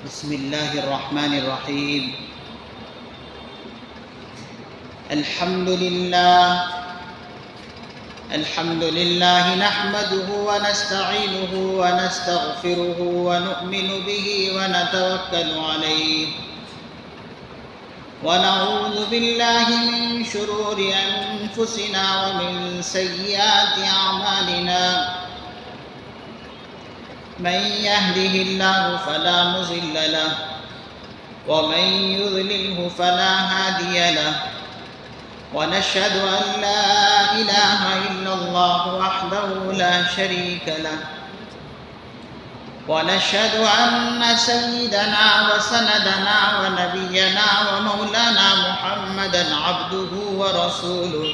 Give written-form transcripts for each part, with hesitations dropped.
بسم اللہ الرحمن الرحیم الحمد للہ نحمده ونستعینه ونستغفره ونؤمن به ونتوکل علیہ ونعوذ باللہ من شرور انفسنا ومن سیئات اعمالنا من يهده الله فلا مضل له ومن يضلله فلا هادي له ونشهد أن لا إله إلا الله وحده لا شريك له ونشهد أن سيدنا وسندنا ونبينا ومولانا محمدا عبده ورسوله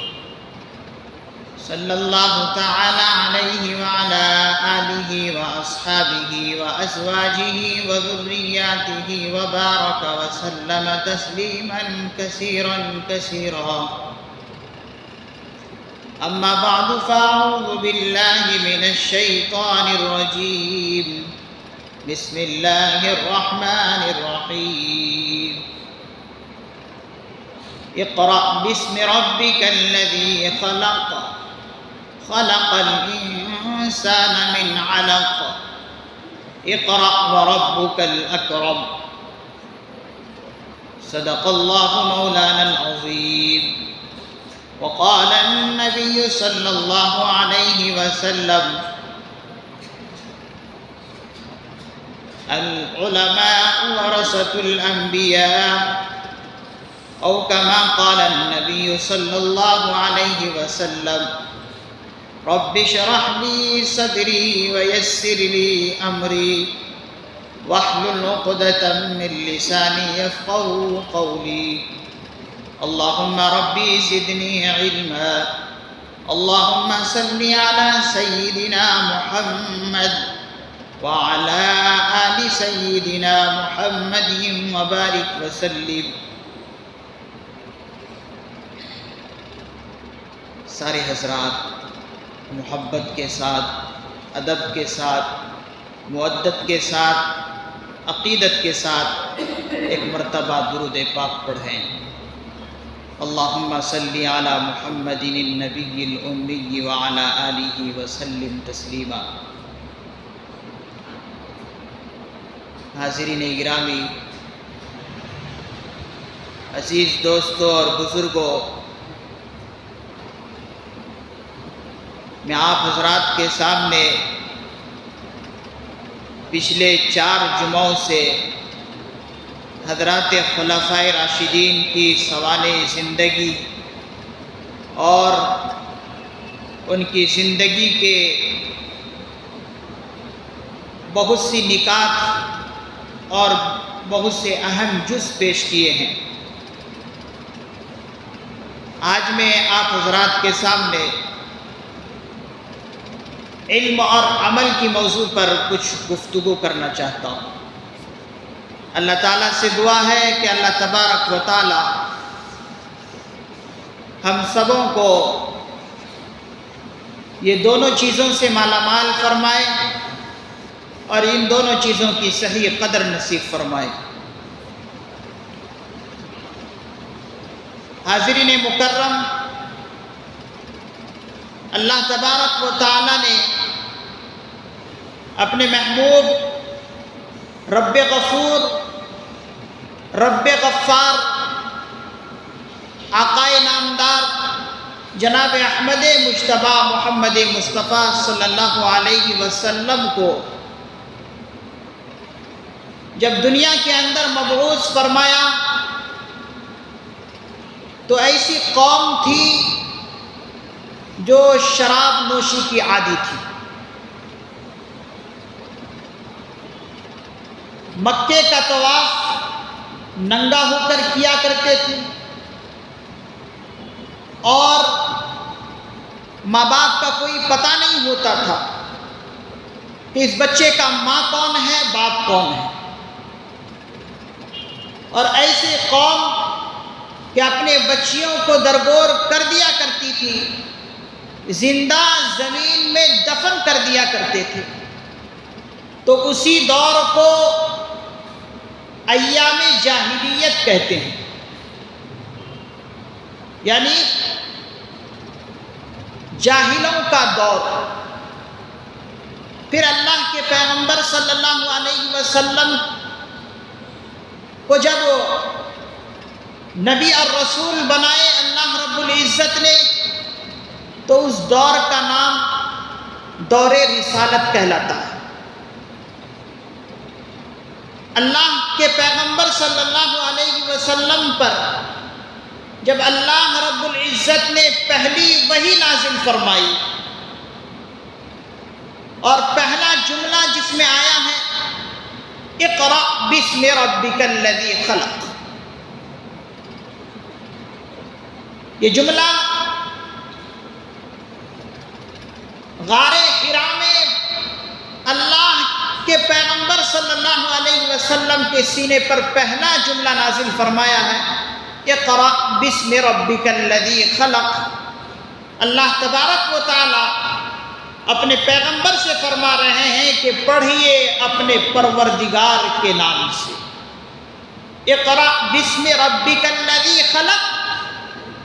صلی اللہ تعالی علیہ وعلى آلہ وأصحابہ وأزواجہ وذریاتہ وبارک وسلم تسلیما کثیرا کثیرا اما بعد فاعوذ باللہ من الشیطان الرجیم بسم اللہ الرحمن الرحیم اقرأ باسم ربک الذی خلق خلق الإنسان من علق اقرأ وربك الأكرم صدق الله مولانا العظيم وقال النبي صلى الله عليه وسلم العلماء ورثة الأنبياء أو كما قال النبي صلى الله عليه وسلم رب اشرح لي صدري ويسر لي أمري واحلل عقدة من لساني يفقهوا قولي اللهم ربي زدني علما اللهم صل على سيدنا محمد وعلى آل سيدنا محمد وبارك وسلم. سارے حضرات محبت کے ساتھ، ادب کے ساتھ، مودت کے ساتھ، عقیدت کے ساتھ ایک مرتبہ درود پاک پڑھیں. اللہم صلی علی محمد النبی الامی وعلی آلہ وسلم تسلیما. حاضرین گرامی، عزیز دوستوں اور بزرگوں، میں آپ حضرات کے سامنے پچھلے 4 جمعوں سے حضرات خلفائے راشدین کی سوانح زندگی اور ان کی زندگی کے بہت سی نکات اور بہت سے اہم جز پیش کیے ہیں. آج میں آپ حضرات کے سامنے علم اور عمل کی موضوع پر کچھ گفتگو کرنا چاہتا ہوں. اللہ تعالیٰ سے دعا ہے کہ اللہ تبارک و تعالیٰ ہم سبوں کو یہ دونوں چیزوں سے مالا مال فرمائے اور ان دونوں چیزوں کی صحیح قدر نصیب فرمائے. حاضرین مکرم، اللہ تبارک و تعالیٰ نے اپنے محبوب رب غفور، رب غفار، آقائے نامدار جناب احمد مجتبی محمد مصطفیٰ صلی اللہ علیہ وسلم کو جب دنیا کے اندر مبعوث فرمایا تو ایسی قوم تھی جو شراب نوشی کی عادی تھی. مکے کا طواف ننگا ہو کر کیا کرتے تھے اور ماں باپ کا کوئی پتہ نہیں ہوتا تھا کہ اس بچے کا ماں کون ہے، باپ کون ہے. اور ایسی قوم کہ اپنے بچیوں کو درگور کر دیا کرتی تھی، زندہ زمین میں دفن کر دیا کرتے تھے. تو اسی دور کو ایام جاہلیت کہتے ہیں، یعنی جاہلوں کا دور۔ پھر اللہ کے پیغمبر صلی اللہ علیہ وسلم کو جب نبی اور رسول بنائے اللہ رب العزت نے، تو اس دور کا نام دور رسالت کہلاتا ہے۔ اللہ کے پیغمبر صلی اللہ علیہ وسلم پر جب اللہ رب العزت نے پہلی وحی نازل فرمائی، اور پہلا جملہ جس میں آیا ہے اقرأ بسم ربک الذی خلق، یہ جملہ غار حرا میں اللہ کے پیغمبر صلی اللہ علیہ وسلم کے سینے پر پہلا جملہ نازل فرمایا ہے، اقرأ بسم ربک الذی خلق۔ اللہ تبارک و تعالی اپنے پیغمبر سے فرما رہے ہیں کہ پڑھیے اپنے پروردگار کے نام سے، اقرأ بسم ربک الذی خلق،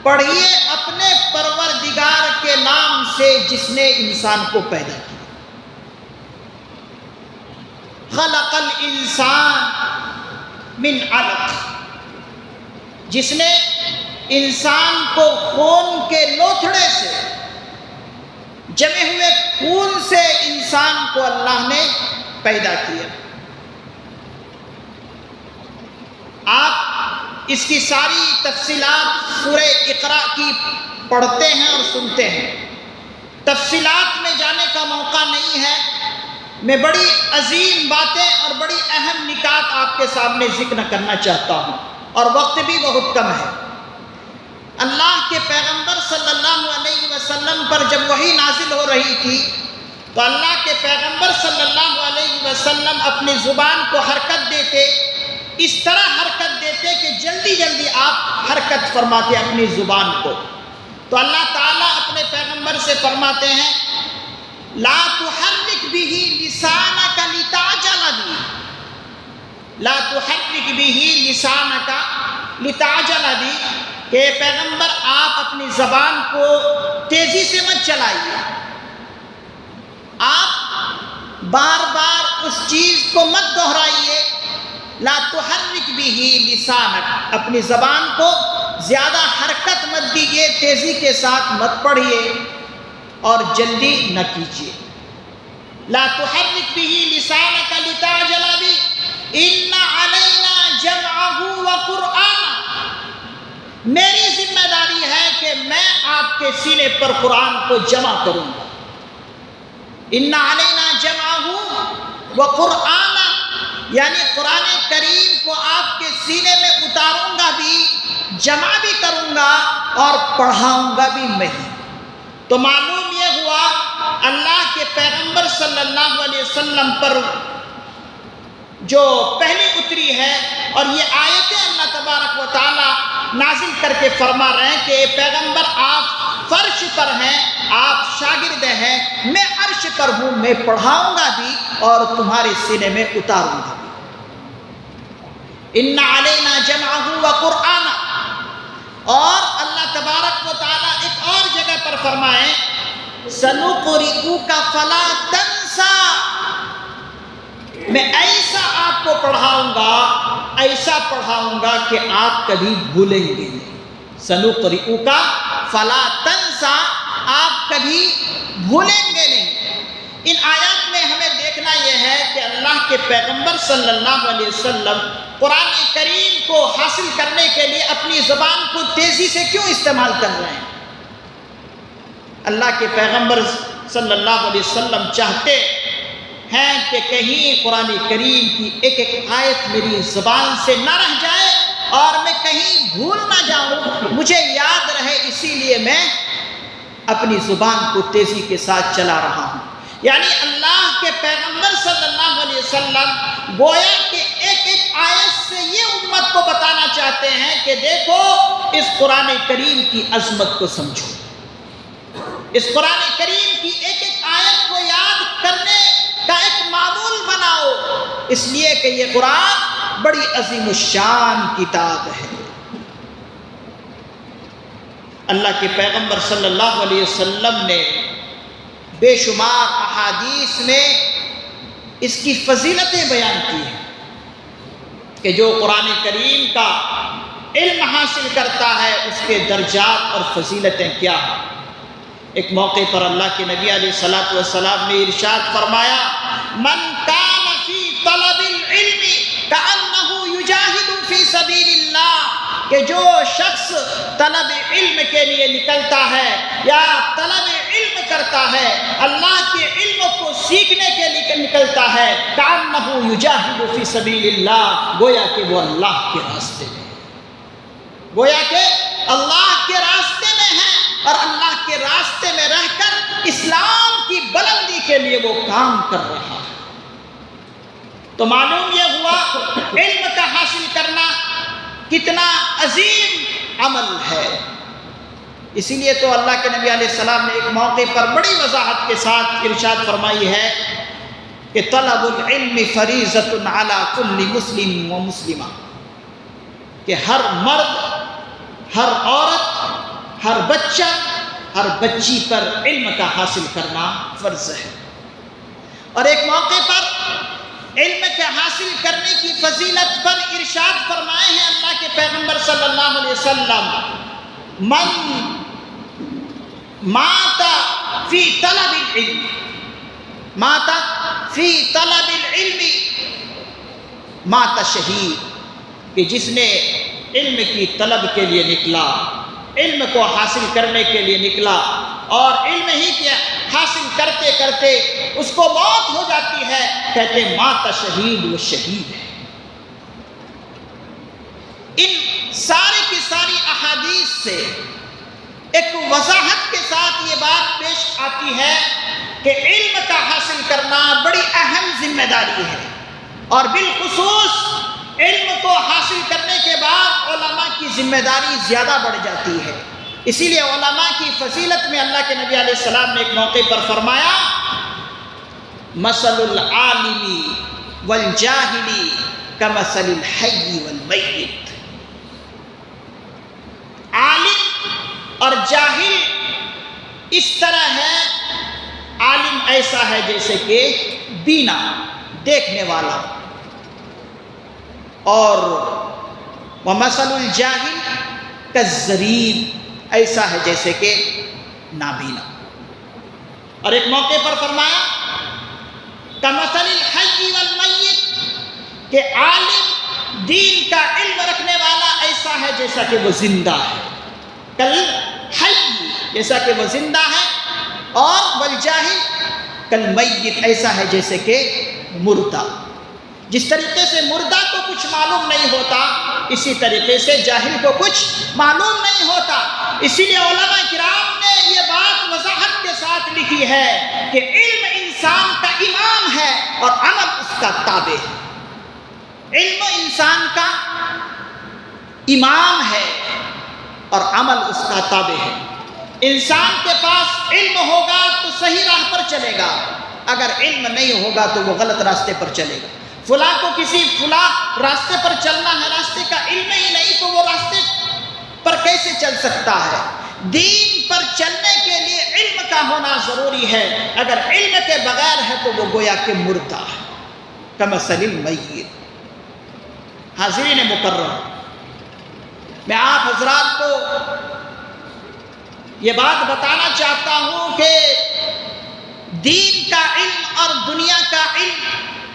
پڑھیے اپنے پروردگار کے نام سے جس نے انسان کو پیدا کیا۔ خلق الانسان من علق، جس نے انسان کو خون کے لوتھڑے سے، جمے ہوئے خون سے انسان کو اللہ نے پیدا کیا۔ آپ اس کی ساری تفصیلات سورہ اقرا کی پڑھتے ہیں اور سنتے ہیں، تفصیلات میں جانے کا موقع نہیں ہے۔ میں بڑی عظیم باتیں اور بڑی اہم نکات آپ کے سامنے ذکر کرنا چاہتا ہوں، اور وقت بھی بہت کم ہے۔ اللہ کے پیغمبر صلی اللہ علیہ وسلم پر جب وحی نازل ہو رہی تھی، تو اللہ کے پیغمبر صلی اللہ علیہ وسلم اپنی زبان کو حرکت دیتے، اس طرح حرکت دیتے کہ جلدی جلدی آپ حرکت فرماتے اپنی زبان کو۔ تو اللہ تعالیٰ اپنے پیغمبر سے فرماتے ہیں، لا تحرک به لسانک لتعجل به، لا تحرک به لسانک لتعجل به، کہ پیغمبر آپ اپنی زبان کو تیزی سے مت چلائیے، آپ بار بار اس چیز کو مت دہرائیے۔ لا تحرک به لسانک، اپنی زبان کو زیادہ حرکت مت دیجیے، تیزی کے ساتھ مت پڑھیے اور جلدی نہ کیجیے۔ لا تحرک به لسانک لتعجل به ان علینا جمعہ وقرآنہ، میری ذمہ داری ہے کہ میں آپ کے سینے پر قرآن کو جمع کروں گا۔ ان علینا جمعہ وقرآنہ، یعنی قرآن کریم کو آپ کے سینے میں اتاروں گا بھی، جمع بھی کروں گا اور پڑھاؤں گا بھی میں ہی۔ تو معلوم یہ ہوا اللہ کے پیغمبر صلی اللہ علیہ وسلم پر جو پہلی اتری ہے، اور یہ آیتیں اللہ تبارک و تعالی نازل کر کے فرما رہے ہیں کہ پیغمبر آپ فرش پر ہیں، آپ شاگرد ہیں، میں عرش پر ہوں، میں پڑھاؤں گا بھی اور تمہارے سینے میں اتاروں گا بھی۔ ان علینا جمعہ وقرآنہ، اور اللہ تبارک و تعالیٰ ایک اور جگہ پر فرمائیں، سنقرئک فلا تنسیٰ، میں ایسا آپ کو پڑھاؤں گا، ایسا پڑھاؤں گا کہ آپ کبھی بھولیں گے نہیں۔ سنقرئک فلا تنسیٰ، آپ کبھی بھولیں گے نہیں۔ ان آیات میں ہمیں دیکھنا یہ ہے کہ اللہ کے پیغمبر صلی اللہ علیہ وسلم قرآن کریم کو حاصل کرنے کے لیے اپنی زبان کو تیزی سے کیوں استعمال کر رہے ہیں؟ اللہ کے پیغمبر صلی اللہ علیہ وسلم چاہتے ہیں کہ کہیں قرآن کریم کی ایک ایک آیت میری زبان سے نہ رہ جائے اور میں کہیں بھول نہ جاؤں، مجھے یاد رہے، اسی لیے میں اپنی زبان کو تیزی کے ساتھ چلا رہا ہوں۔ یعنی اللہ کے پیغمبر صلی اللہ علیہ وسلم گویا کہ ایک ایک آیت سے یہ امت کو بتانا چاہتے ہیں کہ دیکھو اس قرآن کریم کی عظمت کو سمجھو، اس قرآن کریم کی ایک ایک آیت کو یاد کرنے کا ایک معمول بناؤ، اس لیے کہ یہ قرآن بڑی عظیم الشان کتاب ہے۔ اللہ کے پیغمبر صلی اللہ علیہ وسلم نے بے شمار احادیث میں اس کی فضیلتیں بیان کی ہیں کہ جو قرآن کریم کا علم حاصل کرتا ہے اس کے درجات اور فضیلتیں کیا ہیں۔ ایک موقع پر اللہ کے نبی علیہ الصلوۃ والسلام نے ارشاد فرمایا، من کان فی طلب العلم کأنہ یجاہد فی سبیل اللہ، کہ جو شخص طلب علم کے لیے نکلتا ہے یا طلب علم کرتا ہے، اللہ کے علم کو سیکھنے کے لیے نکلتا ہے، کأنہ یجاہد فی سبیل اللہ، گویا کہ وہ اللہ کے راستے میں، گویا کہ اللہ کے راستے میں ہے اور اللہ کے راستے میں رہ کر اسلام کی بلندی کے لیے وہ کام کر رہا ہے۔ تو معلوم یہ ہوا علم کا حاصل کرنا کتنا عظیم عمل ہے۔ اسی لیے تو اللہ کے نبی علیہ السلام نے ایک موقع پر بڑی وضاحت کے ساتھ ارشاد فرمائی ہے کہ طلب العلم فریضۃ علی کل مسلم و مسلمہ، کہ ہر مرد، ہر عورت، ہر بچہ، ہر بچی پر علم کا حاصل کرنا فرض ہے۔ اور ایک موقع پر علم کے حاصل کرنے کی فضیلت پر ارشاد فرمائے ہیں اللہ کے پیغمبر صلی اللہ علیہ وسلم، من مات فی طلب العلم، مات فی طلب العلم مات شہید، کہ جس نے علم کی طلب کے لیے نکلا، علم کو حاصل کرنے کے لیے نکلا اور علم ہی کے حاصل کرتے کرتے اس کو موت ہو جاتی ہے، کہتے مات شہید، وہ شہید ہے۔ ان ساری کی ساری احادیث سے ایک وضاحت کے ساتھ یہ بات پیش آتی ہے کہ علم کا حاصل کرنا بڑی اہم ذمہ داری ہے، اور بالخصوص علم کو حاصل کرنے کے بعد علماء کی ذمہ داری زیادہ بڑھ جاتی ہے۔ اسی لیے علماء کی فضیلت میں اللہ کے نبی علیہ السلام نے ایک موقع پر فرمایا، مثل العالم والجاہل کمثل الحی والمیت، عالم اور جاہل اس طرح ہے، عالم ایسا ہے جیسے کہ بینا، دیکھنے والا، اور ومثل الجاہل کالضریب، ایسا ہے جیسے کہ نابینا۔ اور ایک موقع پر فرمایا کمثل الحی والمیت، کہ عالم دین کا علم رکھنے والا ایسا ہے جیسا کہ وہ زندہ ہے، کالحی، جیسا کہ وہ زندہ ہے، اور والجاہل کالمیت، ایسا ہے جیسے کہ مردہ۔ جس طریقے سے مردہ کو کچھ معلوم نہیں ہوتا، اسی طریقے سے جاہل کو کچھ معلوم نہیں ہوتا۔ اسی لیے علماء کرام نے یہ بات وضاحت کے ساتھ لکھی ہے کہ علم انسان کا امام ہے اور عمل اس کا تابع ہے۔ علم انسان کا امام ہے اور عمل اس کا تابع ہے۔ انسان کے پاس علم ہوگا تو صحیح راہ پر چلے گا، اگر علم نہیں ہوگا تو وہ غلط راستے پر چلے گا۔ فلاں کو کسی فلاں راستے پر چلنا ہے، راستے کا علم ہی نہیں تو وہ راستے پر کیسے چل سکتا ہے؟ دین پر چلنے کے لیے علم کا ہونا ضروری ہے، اگر علم کے بغیر ہے تو وہ گویا کہ مردہ ہے، کمثل المیت۔ حاضرین مکرم، میں آپ حضرات کو یہ بات بتانا چاہتا ہوں کہ دین کا علم اور دنیا کا علم،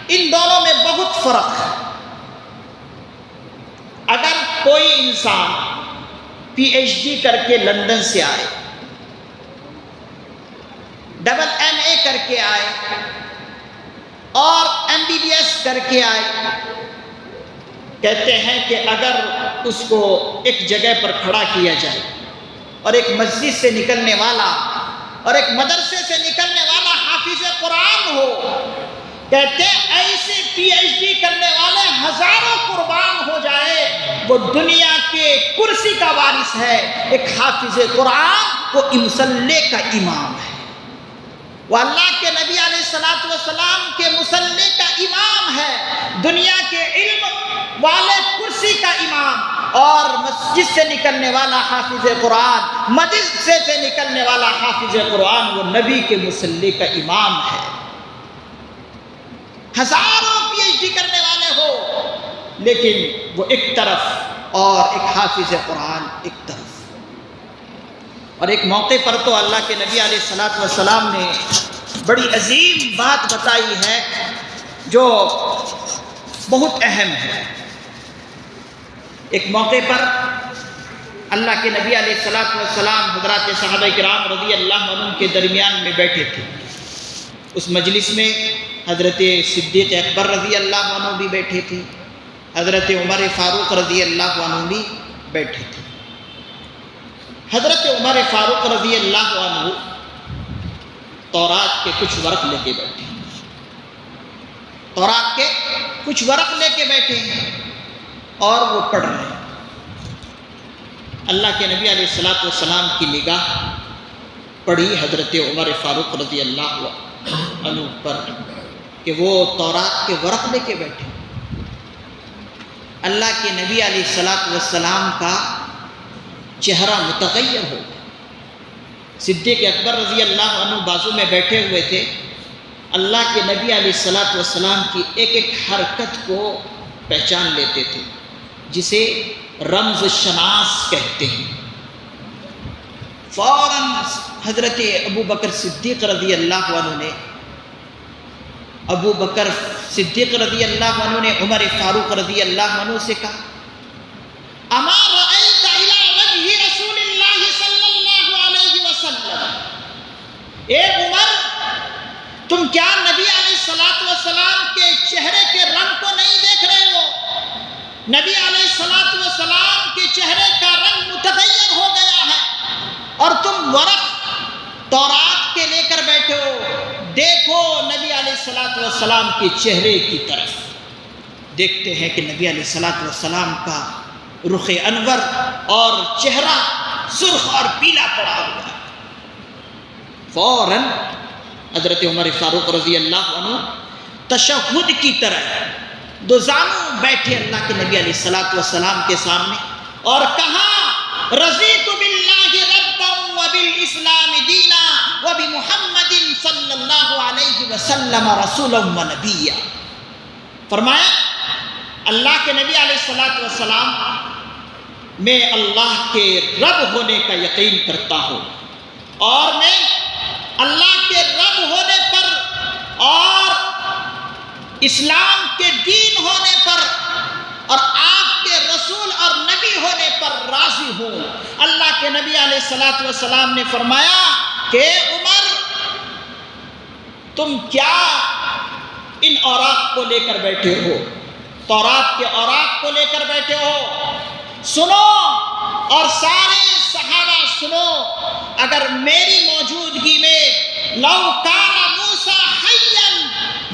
ان دونوں میں بہت فرق ہے۔ اگر کوئی انسان پی ایچ ڈی کر کے لندن سے آئے، ڈبل ایم اے کر کے آئے اور ایم بی بی ایس کر کے آئے، کہتے ہیں کہ اگر اس کو ایک جگہ پر کھڑا کیا جائے اور ایک مسجد سے نکلنے والا اور ایک مدرسے سے نکلنے والا حافظ قرآن ہو، کہتے ہیں ایسے پی ایچ ڈی کرنے والے ہزاروں قربان ہو جائے، وہ دنیا کے کرسی کا وارث ہے۔ ایک حافظ قرآن وہ مصلی کا امام ہے، وہ اللہ کے نبی علیہ الصلوۃ والسلام کے مصلی کا امام ہے۔ دنیا کے علم والے کرسی کا امام، اور مسجد سے نکلنے والا حافظ قرآن، مدرسے سے نکلنے والا حافظ قرآن وہ نبی کے مصلی کا امام ہے۔ ہزاروں پی ایچ ڈی کرنے والے ہو، لیکن وہ ایک طرف اور ایک حافظ قرآن ایک طرف۔ اور ایک موقع پر تو اللہ کے نبی علیہ الصلوۃ والسلام نے بڑی عظیم بات بتائی ہے جو بہت اہم ہے۔ ایک موقع پر اللہ کے نبی علیہ الصلوۃ والسلام حضرات صحابہ کرام رضی اللہ عنہم کے درمیان میں بیٹھے تھے۔ اس مجلس میں حضرت صدیق اکبر رضی اللہ عنہ بھی بیٹھے تھے، حضرت عمر فاروق رضی اللہ عنہ بھی بیٹھے تھے۔ حضرت عمر فاروق رضی اللہ عنہ تورات کے کچھ ورق لے کے بیٹھے ہیں، تورات کے کچھ ورق لے کے بیٹھے ہیں اور وہ پڑھ رہے ہیں۔ اللہ کے نبی علیہ الصلوۃ والسلام کی نگاہ پڑی حضرت عمر فاروق رضی اللہ عنہ پر کہ وہ تورات کے ورق لے کے بیٹھے۔ اللہ کے نبی علیہ الصلوۃ والسلام کا چہرہ متغیر ہو گیا۔ صدیق اکبر رضی اللہ عنہ بازو میں بیٹھے ہوئے تھے، اللہ کے نبی علیہ الصلوۃ والسلام کی ایک ایک حرکت کو پہچان لیتے تھے، جسے رمز شناس کہتے ہیں۔ فوراً حضرت ابو بکر صدیق رضی اللہ عنہ نے عمر فاروق رضی اللہ عنہ سے کہا، اما رأیت الی وجہ رسول اللہ صلی اللہ علیہ وسلم، اے عمر تم کیا نبی علیہ الصلوۃ والسلام کے چہرے کے رنگ کو نہیں دیکھ رہے ہو؟ نبی علیہ الصلوۃ والسلام کے چہرے کا رنگ متغیر ہو گیا ہے اور تم ورق تورات کے لے کر بیٹھے ہو۔ دیکھو نبی علیہ الصلوۃ والسلام کے چہرے کی طرف۔ دیکھتے ہیں کہ نبی علیہ الصلوۃ والسلام کا رخ انور اور چہرہ سرخ اور پیلا پڑا ہوا ہے۔ فوراً حضرت عمر فاروق رضی اللہ عنہ تشہد کی طرح دو زانو بیٹھے اللہ کے نبی علیہ الصلوۃ والسلام کے سامنے اور کہا، رضیت باللہ ربا وبالاسلام دینا وبمحمد صلی اللہ علیہ وسلم رسولا ونبیا۔ فرمایا اللہ کے نبی علیہ الصلوۃ والسلام، میں اللہ کے رب ہونے کا یقین کرتا ہوں اور میں اللہ کے رب ہونے پر اور اسلام کے دین ہونے پر اور آپ کے رسول اور نبی ہونے پر راضی ہوں۔ اللہ کے نبی علیہ الصلوۃ والسلام نے فرمایا کہ عمر تم کیا ان اوراق کو لے کر بیٹھے ہو؟ تورات کے اوراق کو لے کر بیٹھے ہو؟ سنو اور سارے صحابہ سنو، اگر میری موجودگی میں لو کان موسیٰ حیا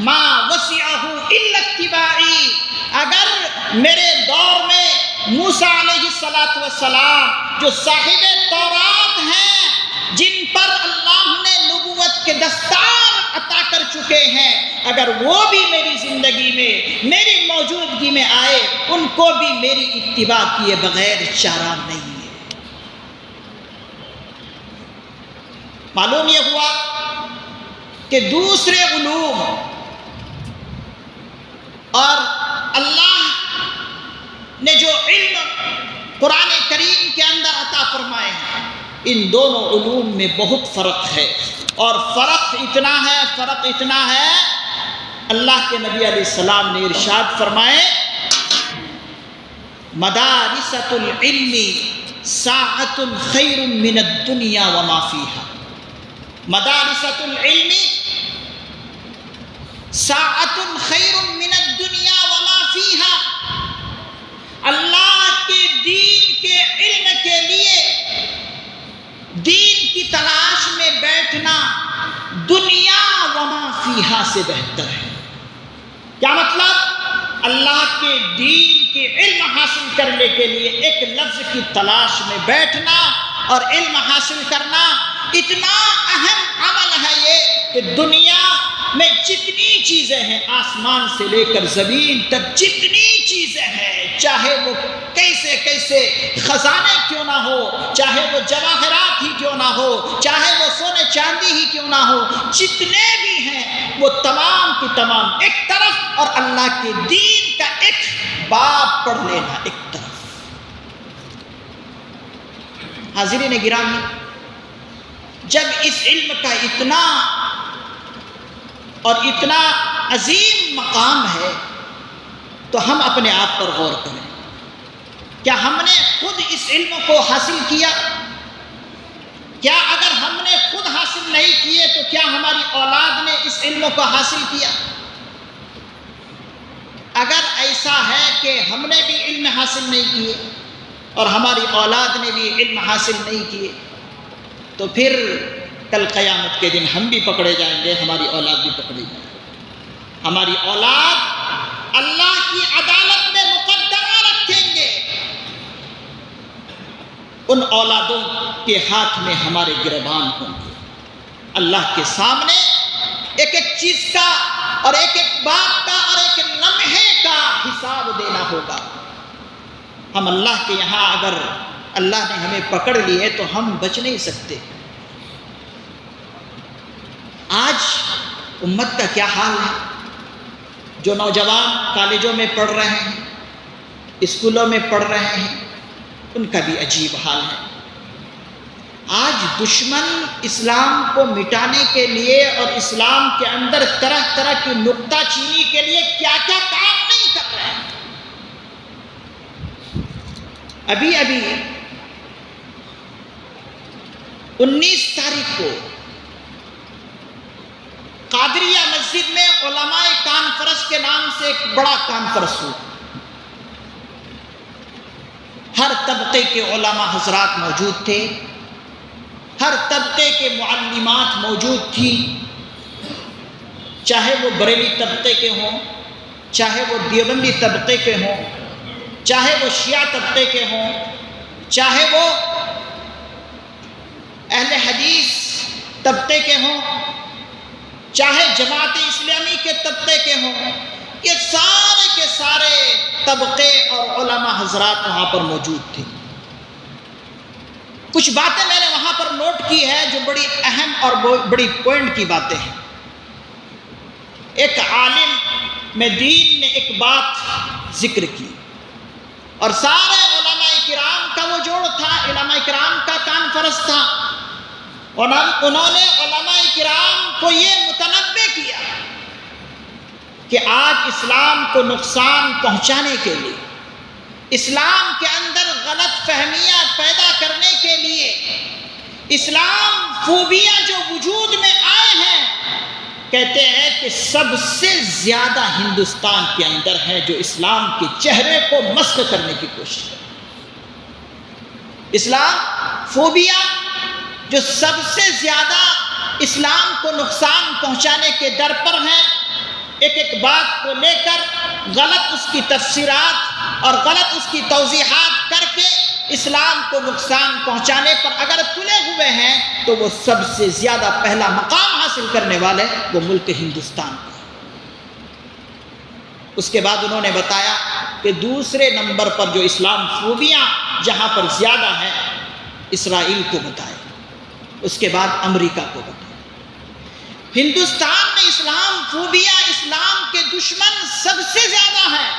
ما وسعہ الا اتباعی، اگر میرے دور میں موسیٰ علیہ السلام جو صاحب تورات ہیں، جن پر اللہ نے نبوت کے دستار عطا کر چکے ہیں، اگر وہ بھی میری زندگی میں میری موجودگی میں آئے، ان کو بھی میری اتباع کیے بغیر چارہ نہیں ہے۔ معلوم یہ ہوا کہ دوسرے علوم اور اللہ نے جو علم قرآن کریم کے اندر عطا فرمائے ہیں، ان دونوں علوم میں بہت فرق ہے، اور فرق اتنا ہے اللہ کے نبی علیہ السلام نے ارشاد فرمائے، مدارسۃ العلم ساعۃ خیر من الدنیا وما فیہا۔ مدارسۃ العلم ساعۃ خیر من الدنیا وما فیہا۔ اللہ کے دین کے علم کے لیے دین کی تلاش میں بیٹھنا دنیا وما فیہا سے بہتر ہے۔ کیا مطلب؟ اللہ کے دین کے علم حاصل کرنے کے لیے ایک لفظ کی تلاش میں بیٹھنا اور علم حاصل کرنا اتنا اہم عمل ہے یہ کہ دنیا میں جتنی چیزیں ہیں، آسمان سے لے کر زمین تک جتنی چیزیں ہیں، چاہے وہ کیسے کیسے خزانے کیوں نہ ہو، چاہے وہ جواہرات ہی کیوں نہ ہو، چاہے وہ سونے چاندی ہی کیوں نہ ہو، جتنے بھی ہیں وہ تمام کی تمام ایک طرف، اور اللہ کے دین کا ایک باب پڑھ لینا ایک طرف۔ حاضرین گرامی، جب اس علم کا اتنا اور اتنا عظیم مقام ہے تو ہم اپنے آپ پر غور کریں۔ کیا ہم نے خود اس علم کو حاصل کیا؟ کیا اگر ہم نے خود حاصل نہیں کیے تو کیا ہماری اولاد نے اس علم کو حاصل کیا؟ اگر ایسا ہے کہ ہم نے بھی علم حاصل نہیں کیے اور ہماری اولاد نے بھی علم حاصل نہیں کیے تو پھر کل قیامت کے دن ہم بھی پکڑے جائیں گے، ہماری اولاد بھی پکڑی جائیں گے۔ ہماری اولاد اللہ کی عدالت میں مقدمہ رکھیں گے، ان اولادوں کے ہاتھ میں ہمارے گریبان ہوں گے۔ اللہ کے سامنے ایک ایک چیز کا اور ایک ایک بات کا اور ایک لمحے کا حساب دینا ہوگا۔ ہم اللہ کے یہاں اگر اللہ نے ہمیں پکڑ لی ہے تو ہم بچ نہیں سکتے۔ آج امت کا کیا حال ہے؟ جو نوجوان کالجوں میں پڑھ رہے ہیں، اسکولوں میں پڑھ رہے ہیں، ان کا بھی عجیب حال ہے۔ آج دشمن اسلام کو مٹانے کے لیے اور اسلام کے اندر طرح طرح کی نکتہ چینی کے لیے کیا کیا کام نہیں کر رہے ہیں۔ ابھی 19 تاریخ کو قادریہ مسجد میں علماء کانفرنس کے نام سے ایک بڑا کانفرنس ہوا۔ ہر طبقے کے علماء حضرات موجود تھے، ہر طبقے کے معلمات موجود تھی، چاہے وہ بریلی طبقے کے ہوں، چاہے وہ دیوبندی طبقے کے ہوں، چاہے وہ شیعہ طبقے کے ہوں، چاہے وہ اہل حدیث طبقے کے ہوں، چاہے جماعت اسلامی کے طبقے کے ہوں، یہ سارے کے سارے طبقے اور علماء حضرات وہاں پر موجود تھے۔ کچھ باتیں میں نے وہاں پر نوٹ کی ہے جو بڑی اہم اور بڑی پوائنٹ کی باتیں ہیں۔ ایک عالم میں دین نے ایک بات ذکر کی اور سارے علماء کرام کا وہ جوڑ تھا، علماء کرام کا کانفرنس تھا۔ انہوں نے علماء کرام کو یہ متنبہ کیا کہ آج اسلام کو نقصان پہنچانے کے لیے، اسلام کے اندر غلط فہمیاں پیدا کرنے کے لیے، اسلام فوبیا جو وجود میں آئے ہیں، کہتے ہیں کہ سب سے زیادہ ہندوستان کے اندر ہے جو اسلام کے چہرے کو مسخ کرنے کی کوشش کرے۔ اسلام فوبیا جو سب سے زیادہ اسلام کو نقصان پہنچانے کے در پر ہیں، ایک ایک بات کو لے کر غلط اس کی تفسیرات اور غلط اس کی توضیحات کر کے اسلام کو نقصان پہنچانے پر اگر تلے ہوئے ہیں تو وہ سب سے زیادہ پہلا مقام حاصل کرنے والے وہ ملک ہندوستان کا۔ اس کے بعد انہوں نے بتایا کہ دوسرے نمبر پر جو اسلام فوبیاں جہاں پر زیادہ ہیں، اسرائیل کو بتایا، اس کے بعد امریکہ کو بتایا۔ ہندوستان میں اسلام فوبیا، اسلام کے دشمن سب سے زیادہ ہیں،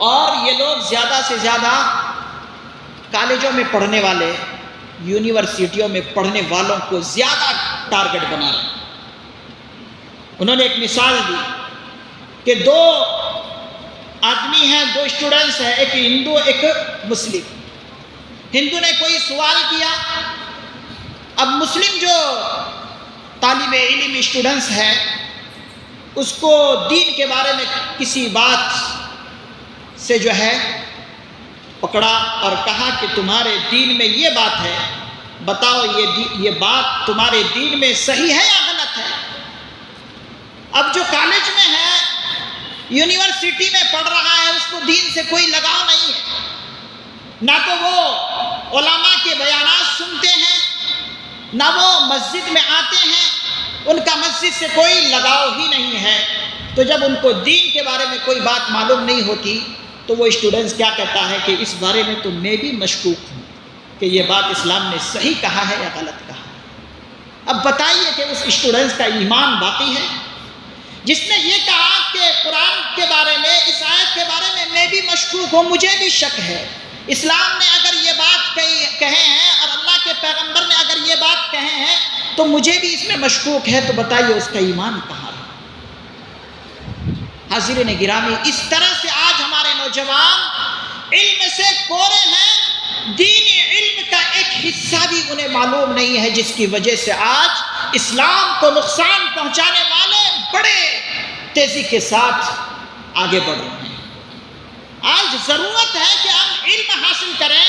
اور یہ لوگ زیادہ سے زیادہ کالجوں میں پڑھنے والے، یونیورسٹیوں میں پڑھنے والوں کو زیادہ ٹارگٹ بنا رہے ہیں۔ انہوں نے ایک مثال دی کہ دو آدمی ہیں، دو اسٹوڈنٹس ہیں، ایک ہندو ایک مسلم۔ ہندو نے کوئی سوال کیا، اب مسلم جو طالب علم اسٹوڈنٹس ہیں اس کو دین کے بارے میں کسی بات سے جو ہے پکڑا اور کہا کہ تمہارے دین میں یہ بات ہے، بتاؤ یہ بات تمہارے دین میں صحیح ہے یا غلط ہے؟ اب جو کالج میں ہے، یونیورسٹی میں پڑھ رہا ہے، اس کو دین سے کوئی لگاؤ نہیں ہے، نہ تو وہ علماء کے بیانات سنتے ہیں، نہ وہ مسجد میں آتے ہیں، ان کا مسجد سے کوئی لگاؤ ہی نہیں ہے۔ تو جب ان کو دین کے بارے میں کوئی بات معلوم نہیں ہوتی تو وہ اسٹوڈنٹس کیا کہتا ہے کہ اس بارے میں تو میں بھی مشکوک ہوں کہ یہ بات اسلام نے صحیح کہا ہے یا غلط کہا ہے۔ اب بتائیے کہ اس اسٹوڈنٹس کا ایمان باقی ہے جس نے یہ کہا کہ قرآن کے بارے میں، اس آیت کے بارے میں بھی مشکوک ہوں، مجھے بھی شک ہے۔ اسلام نے اگر یہ بات کہے ہیں اور اللہ کے پیغمبر نے اگر یہ بات کہے ہیں تو مجھے بھی اس میں مشکوک ہے، تو بتائیے اس کا ایمان کہاں ہے؟ حاضرین گرامی، اس طرح سے آج ہمارے نوجوان علم سے کورے ہیں، دینی علم کا ایک حصہ بھی انہیں معلوم نہیں ہے، جس کی وجہ سے آج اسلام کو نقصان پہنچانے والے بڑے تیزی کے ساتھ آگے بڑھ رہے ہیں۔ آج ضرورت ہے کہ ہم علم حاصل کریں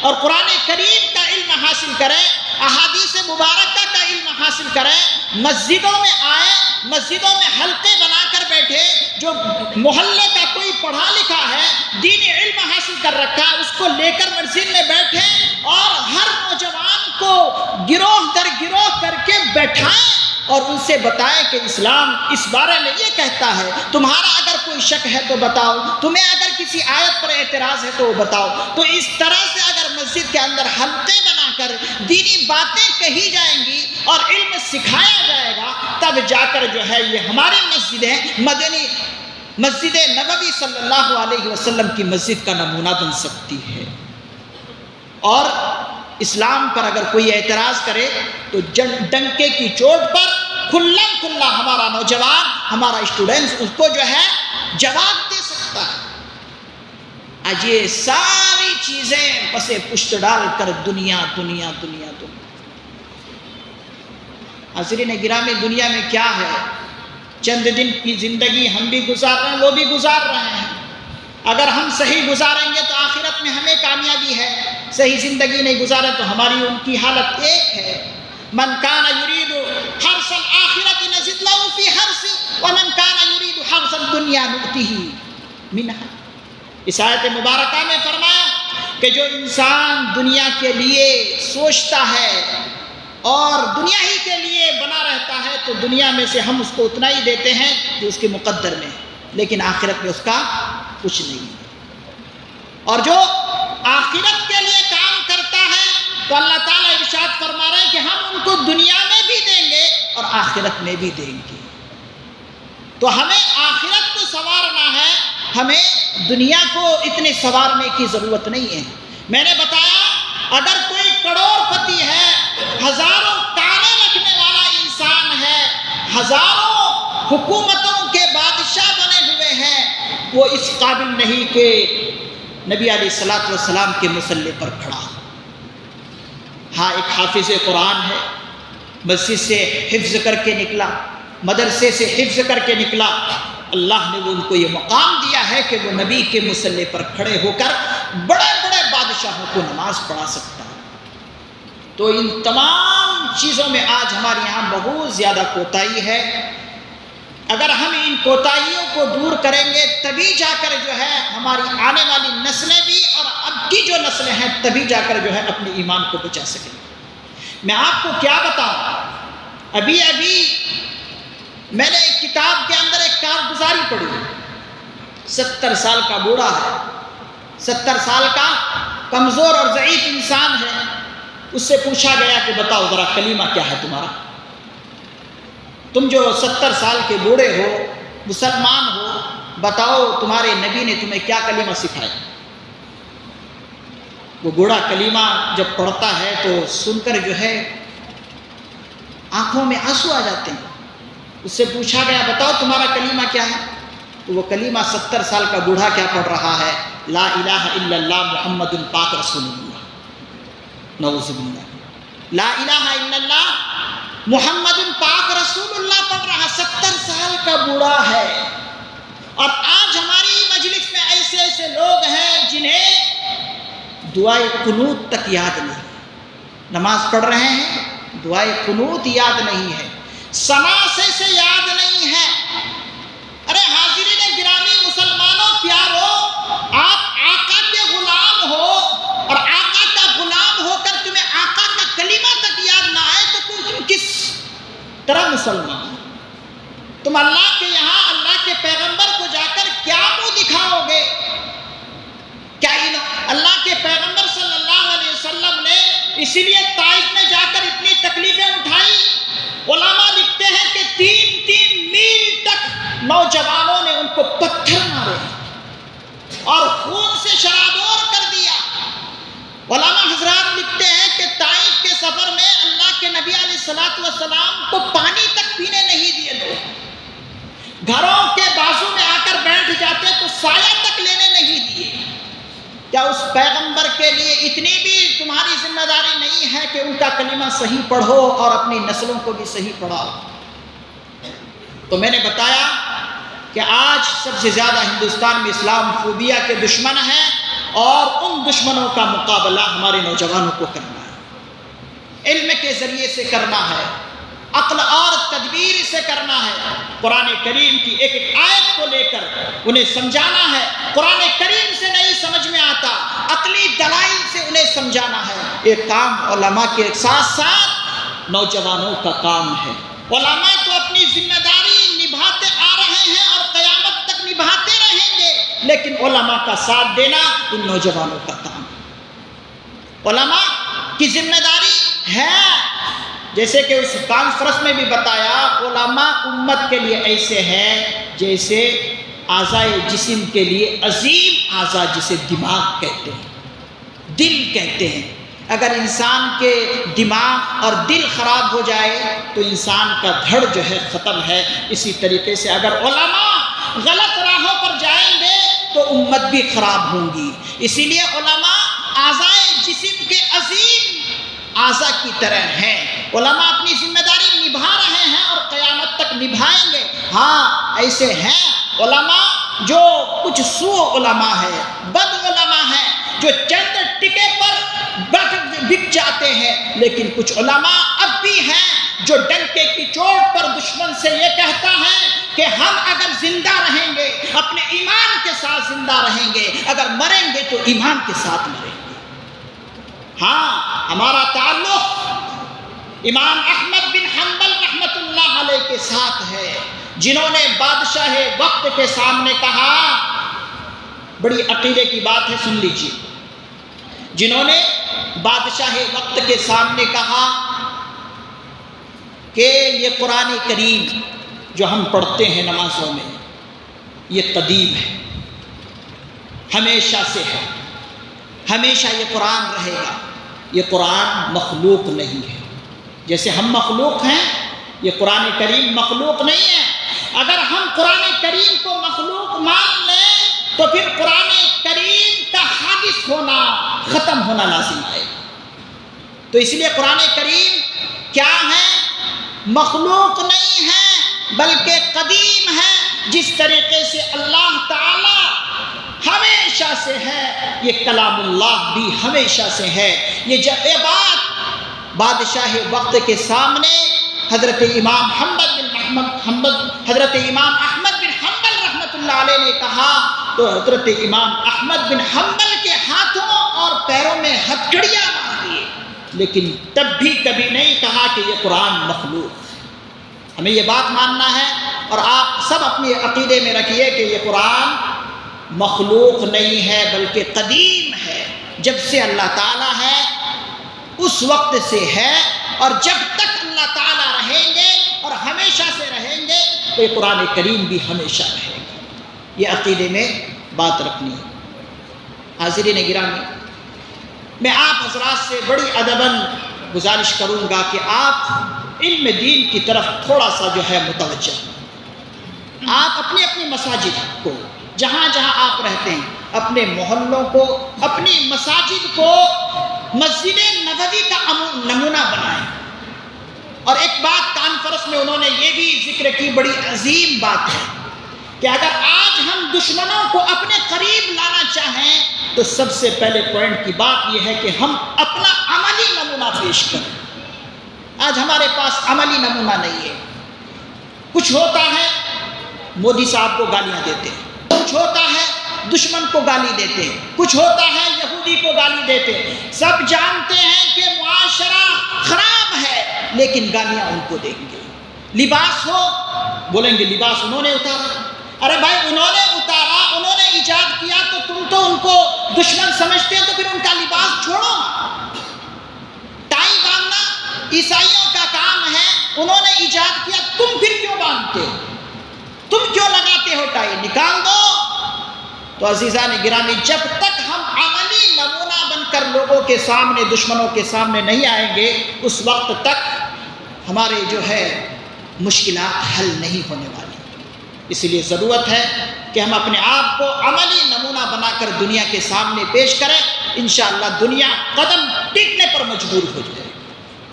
اور قرآن کریم کا علم حاصل کریں، احادیث مبارکہ کا علم حاصل کریں، مسجدوں میں آئیں، مسجدوں میں حلقے بنا کر بیٹھے، جو محلے کا کوئی پڑھا لکھا ہے، دینی علم حاصل کر رکھا ہے، اس کو لے کر مسجد میں بیٹھیں اور ہر نوجوان کو گروہ در گروہ کر کے بیٹھائیں اور ان سے بتائیں کہ اسلام اس بارے میں یہ کہتا ہے، تمہارا اگر کوئی شک ہے تو بتاؤ، تمہیں اگر کسی آیت پر اعتراض ہے تو وہ بتاؤ۔ تو اس طرح سے اگر مسجد کے اندر حلقے بنا کر دینی باتیں کہی جائیں گی اور علم سکھایا جائے گا، تب جا کر جو ہے یہ ہماری مسجدیں مدنی مسجد نبوی صلی اللہ علیہ وسلم کی مسجد کا نمونہ بن سکتی ہے۔ اور اسلام پر اگر کوئی اعتراض کرے تو ڈنکے کی چوٹ پر کھلم کھلا ہمارا نوجوان، ہمارا اسٹوڈنٹس اس کو جو ہے جواب دے سکتا ہے۔ آج یہ ساری چیزیں پسے پشت ڈال کر دنیا دنیا دنیا دنیا۔ حاضرین گرامی، دنیا میں کیا ہے؟ چند دن کی زندگی ہم بھی گزار رہے ہیں، وہ بھی گزار رہے ہیں۔ اگر ہم صحیح گزاریں گے تو آخرت میں ہمیں کامیابی ہے، صحیح زندگی نہیں گزارے تو ہماری ان کی حالت ایک ہے۔ من کان یرید حرث الآخرۃ نزد لہ فی حرثہ ومن کان یرید حرث الدنیا نؤتہ منہا۔ اس آیت مبارکہ میں فرمایا کہ جو انسان دنیا کے لیے سوچتا ہے اور دنیا ہی کے لیے بنا رہتا ہے تو دنیا میں سے ہم اس کو اتنا ہی دیتے ہیں جو اس کے مقدر میں ہے، لیکن آخرت میں اس کا کچھ نہیں ہے۔ اور جو آخرت کے لیے کام کرتا ہے تو اللہ تعالیٰ ارشاد فرما رہے ہیں کہ ہم ان کو دنیا میں بھی دیں گے اور آخرت میں بھی دیں گے۔ تو ہمیں آخرت کو سنوارنا ہے، ہمیں دنیا کو اتنے سنوارنے کی ضرورت نہیں ہے۔ میں نے بتایا اگر کوئی کروڑ پتی ہے، ہزاروں کاریں رکھنے والا انسان ہے، ہزاروں حکومتوں کے بادشاہ بنے ہوئے ہیں، وہ اس قابل نہیں کہ نبی علیہ الصلوۃ والسلام کے مصلی پر کھڑا ہو۔ ہاں، ایک حافظ قرآن ہے، مسجد سے حفظ کر کے نکلا، مدرسے سے حفظ کر کے نکلا، اللہ نے ان کو یہ مقام دیا ہے کہ وہ نبی کے مصلی پر کھڑے ہو کر بڑے بڑے بادشاہوں کو نماز پڑھا سکتا ہے۔ تو ان تمام چیزوں میں آج ہمارے یہاں بہت زیادہ کوتاہی ہے۔ اگر ہم ان کوتاہیوں کو دور کریں گے تبھی جا کر جو ہے ہماری آنے والی نسلیں بھی اور اب کی جو نسلیں ہیں تبھی جا کر جو ہے اپنے ایمان کو بچا سکیں گے۔ میں آپ کو کیا بتاؤں، ابھی میں نے ایک کتاب کے اندر ایک کارگزاری پڑھی، 70 سال کا بوڑھا ہے، 70 سال کا کمزور اور ضعیف انسان ہے۔ اس سے پوچھا گیا کہ بتاؤ ذرا کلمہ کیا ہے تمہارا، تم جو 70 سال کے بوڑھے ہو، مسلمان ہو، بتاؤ تمہارے نبی نے تمہیں کیا کلمہ سکھایا۔ وہ بوڑھا کلمہ جب پڑھتا ہے تو سن کر جو ہے آنکھوں میں آنسو آ جاتے ہیں۔ اس سے پوچھا گیا بتاؤ تمہارا کلمہ کیا ہے، تو وہ کلمہ 70 سال کا بوڑھا کیا پڑھ رہا ہے، لا الہ الا اللہ محمد پاک رسول اللہ۔ نعوذ باللہ، لا الہ الا اللہ محمد پاک رسول اللہ پڑھ رہا، 70 سال کا بوڑھا ہے۔ اور آج ہماری مجلس میں ایسے ایسے لوگ ہیں جنہیں دعائے قنوت تک یاد نہیں، نماز پڑھ رہے ہیں دعائے قنوت یاد نہیں ہے، سماعت سے یاد نہیں ہے۔ ارے حاضرین گرامی، مسلمانوں پیارو، آپ آقا کے غلام ہو اور آقا کا غلام ہو کر تمہیں آقا کا کلمہ تک یاد نہ آئے تو تم کس طرح مسلمان؟ تم اللہ کے یہاں اللہ کے پیغمبر کو جا کر کیا منہ دکھاؤ گے؟ اسی لیے طائف میں جا کر اتنی تکلیفیں اٹھائی. علماء لکھتے ہیں کہ 3 میل تک نوجوانوں نے ان کو پتھر مارے اور خون سے شرابور کر دیا. علماء حضرات لکھتے ہیں کہ طائف کے سفر میں اللہ کے نبی علیہ السلام کو پانی تک پینے نہیں دیے لوگ. گھروں کے بازو میں آ کر بیٹھ جاتے تو سایہ تک لینے نہیں دیے. کیا اس پیغمبر کے لیے اتنی بھی تمہاری ذمہ داری نہیں ہے کہ ان کا کلمہ صحیح پڑھو اور اپنی نسلوں کو بھی صحیح پڑھاؤ؟ تو میں نے بتایا کہ آج سب سے زیادہ ہندوستان میں اسلام فوبیا کے دشمن ہیں اور ان دشمنوں کا مقابلہ ہمارے نوجوانوں کو کرنا ہے. علم کے ذریعے سے کرنا ہے، عقل اور تدبیر سے کرنا ہے. قرآن کریم کی ایک ایک آیت کو لے کر انہیں سمجھانا ہے. قرآن کریم سے نہیں سمجھ میں آتا، عقلی دلائل سے انہیں سمجھانا ہے. یہ کام علماء کے ساتھ ساتھ نوجوانوں کا کام ہے. علماء تو اپنی ذمہ داری نبھاتے آ رہے ہیں اور قیامت تک نبھاتے رہیں گے، لیکن علماء کا ساتھ دینا ان نوجوانوں کا کام ہے. علماء کی ذمہ داری ہے، جیسے کہ اس کانفرنس میں بھی بتایا، علماء امت کے لیے ایسے ہیں جیسے اعضائے جسم کے لیے عظیم اعضاء جسے دماغ کہتے ہیں، دل کہتے ہیں. اگر انسان کے دماغ اور دل خراب ہو جائے تو انسان کا دھڑ جو ہے ختم ہے. اسی طریقے سے اگر علماء غلط راہوں پر جائیں گے تو امت بھی خراب ہوں گی. اسی لیے علماء اعضائے جسم کے عظیم اعضاء کی طرح ہیں. علماء اپنی ذمہ داری نبھا رہے ہیں اور قیامت تک نبھائیں گے. ہاں ایسے ہیں علماء جو کچھ سوء علماء ہے، بد علماء ہیں جو چند ٹکے پر بک جاتے ہیں، لیکن کچھ علماء اب بھی ہیں جو ڈنکے کی چوٹ پر دشمن سے یہ کہتا ہے کہ ہم اگر زندہ رہیں گے اپنے ایمان کے ساتھ زندہ رہیں گے، اگر مریں گے تو ایمان کے ساتھ مریں گے. ہاں ہمارا تعلق امام احمد بن حنبل رحمت اللہ علیہ کے ساتھ ہے، جنہوں نے بادشاہ وقت کے سامنے کہا، بڑی عقیدے کی بات ہے سن لیجیے، جنہوں نے بادشاہ وقت کے سامنے کہا کہ یہ قرآن کریم جو ہم پڑھتے ہیں نمازوں میں یہ قدیم ہے، ہمیشہ سے ہے، ہمیشہ یہ قرآن رہے گا. یہ قرآن مخلوق نہیں ہے. جیسے ہم مخلوق ہیں، یہ قرآن کریم مخلوق نہیں ہے. اگر ہم قرآن کریم کو مخلوق مان لیں تو پھر قرآن کریم کا حادث ہونا، ختم ہونا لازم آئے گا. تو اس لیے قرآن کریم کیا ہے؟ مخلوق نہیں ہے بلکہ قدیم ہے. جس طریقے سے اللہ تعالی ہمیشہ سے ہے، یہ کلام اللہ بھی ہمیشہ سے ہے. یہ بات بادشاہ وقت کے سامنے حضرت امام حضرت امام احمد بن حنبل رحمت اللہ علیہ نے کہا تو حضرت امام احمد بن حنبل کے ہاتھوں اور پیروں میں ہتھکڑیاں مار دیے، لیکن تب بھی کبھی نہیں کہا کہ یہ قرآن مخلوق. ہمیں یہ بات ماننا ہے اور آپ سب اپنے عقیدے میں رکھیے کہ یہ قرآن مخلوق نہیں ہے بلکہ قدیم ہے. جب سے اللہ تعالیٰ ہے اس وقت سے ہے، اور جب تک اللہ تعالیٰ رہیں گے اور ہمیشہ سے رہیں گے تو یہ قرآن کریم بھی ہمیشہ رہے گا. یہ عقیدے میں بات رکھنی ہے. حاضرین گرامی، میں آپ حضرات سے بڑی ادباً گزارش کروں گا کہ آپ علم دین کی طرف تھوڑا سا جو ہے متوجہ. آپ اپنی اپنی مساجد کو، جہاں جہاں آپ رہتے ہیں، اپنے محلوں کو، اپنی مساجد کو مسجد نبوی کا نمونہ بنائیں. اور ایک بات کانفرنس میں انہوں نے یہ بھی ذکر کی، بڑی عظیم بات ہے کہ اگر آج ہم دشمنوں کو اپنے قریب لانا چاہیں تو سب سے پہلے پوائنٹ کی بات یہ ہے کہ ہم اپنا عملی نمونہ پیش کریں. آج ہمارے پاس عملی نمونہ نہیں ہے. کچھ ہوتا ہے مودی صاحب کو گالیاں دیتے ہیں، کچھ ہوتا ہے دشمن کو گالی دیتے ہیں، کچھ ہوتا ہے یہودی کو گالی دیتے ہیں. سب جانتے ہیں کہ معاشرہ خراب ہے لیکن گالیاں ان کو دیں گے. لباس ہو بولیں گے لباس انہوں نے اتارا. ارے بھائی انہوں نے اتارا، انہوں نے ایجاد کیا تو تم تو ان کو دشمن سمجھتے ہیں، تو پھر ان کا لباس چھوڑو. عیسائیوں کا کام ہے، انہوں نے ایجاد کیا، تم پھر کیوں باندھتے ہو، تم کیوں لگاتے ہو ٹائی، نکال دو۔ تو عزیزان گرامی، جب تک ہم عملی نمونہ بن کر لوگوں کے سامنے، دشمنوں کے سامنے نہیں آئیں گے، اس وقت تک ہمارے جو ہے مشکلات حل نہیں ہونے والی۔ اس لیے ضرورت ہے کہ ہم اپنے آپ کو عملی نمونہ بنا کر دنیا کے سامنے پیش کریں، انشاءاللہ دنیا قدم ٹیکنے پر مجبور ہو جائے۔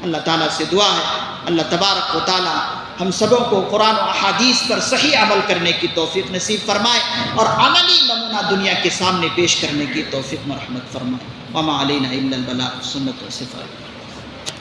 اللہ تعالیٰ سے دعا ہے اللہ تبارک و تعالیٰ ہم سبوں کو قرآن و احادیث پر صحیح عمل کرنے کی توفیق نصیب فرمائے اور عملی نمونہ دنیا کے سامنے پیش کرنے کی توفیق مرحمت فرمائے۔ وما علینا الا البلاغ، سنت و صفات۔